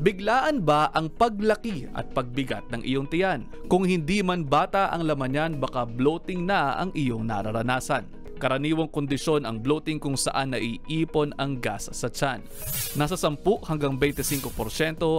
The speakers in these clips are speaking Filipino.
Biglaan ba ang paglaki at pagbigat ng iyong tiyan? Kung hindi man bata ang laman yan, baka bloating na ang iyong nararanasan. Karaniwang kondisyon ang bloating kung saan naiipon ang gas sa tiyan. Nasa 10 hanggang 25%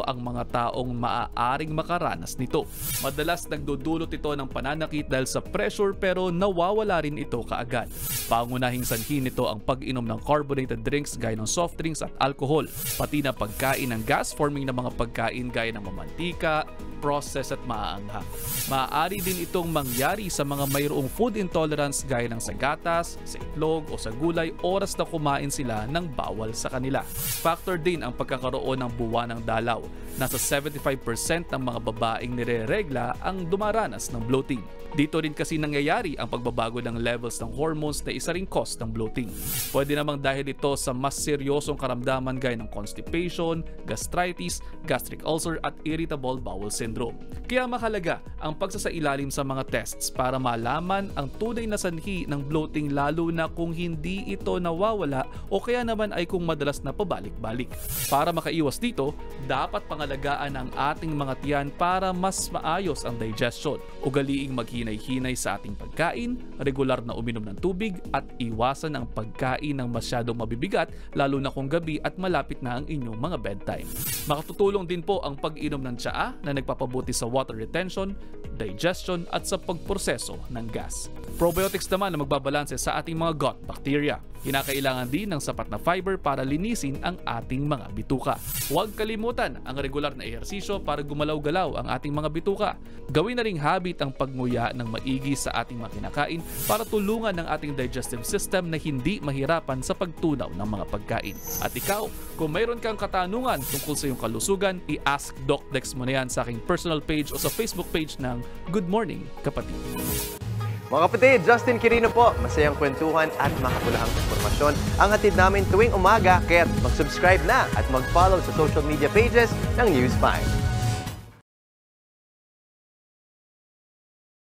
ang mga taong maaaring makaranas nito. Madalas nagdudulot ito ng pananakit dahil sa pressure pero nawawala rin ito kaagad. Pangunahing sanhi nito ang pag-inom ng carbonated drinks gaya ng soft drinks at alcohol, pati na pagkain ng gas-forming na mga pagkain gaya ng mamantika, processed at maaanghang. Maaari din itong mangyari sa mga mayroong food intolerance gaya ng sa gatas, sa itlog o sa gulay oras na kumain sila ng bawal sa kanila. Factor din ang pagkakaroon ng buwan ng dalaw. Nasa 75% ng mga babaeng nireregla ang dumaranas ng bloating. Dito rin kasi nangyayari ang pagbabago ng levels ng hormones na isa ring cause ng bloating. Pwede namang dahil ito sa mas seryosong karamdaman gaya ng constipation, gastritis, gastric ulcer at irritable bowel syndrome. Kaya mahalaga ang pagsasailalim sa mga tests para malaman ang tunay na sanhi ng bloating, lalo na kung hindi ito nawawala o kaya naman ay kung madalas na pabalik-balik. Para makaiwas dito, dapat pangalagaan ang ating mga tiyan para mas maayos ang digestion. Ugaliing maghinay-hinay sa ating pagkain, regular na uminom ng tubig at iwasan ang pagkain ng masyadong mabibigat lalo na kung gabi at malapit na ang inyong mga bedtime. Makatutulong din po ang pag-inom ng tsaa na nagpapabuti sa water retention, digestion at sa pagproseso ng gas. Probiotics naman na magbabalanse sa ating mga gut bacteria. Kinakailangan din ng sapat na fiber para linisin ang ating mga bituka. Huwag kalimutan ang regular na ehersisyo para gumalaw-galaw ang ating mga bituka. Gawin na ring habit ang pagmuya ng maigi sa ating mga kinakain para tulungan ng ating digestive system na hindi mahirapan sa pagtunaw ng mga pagkain. At ikaw, kung mayroon kang katanungan tungkol sa iyong kalusugan, i-ask Doc Dex mo na yan sa aking personal page o sa Facebook page ng Good Morning Kapatid. Mga kapatid, Justin Quirino po. Masayang kwentuhan at makapulahang informasyon ang hatid namin tuwing umaga. Kaya mag-subscribe na at mag-follow sa social media pages ng News 5.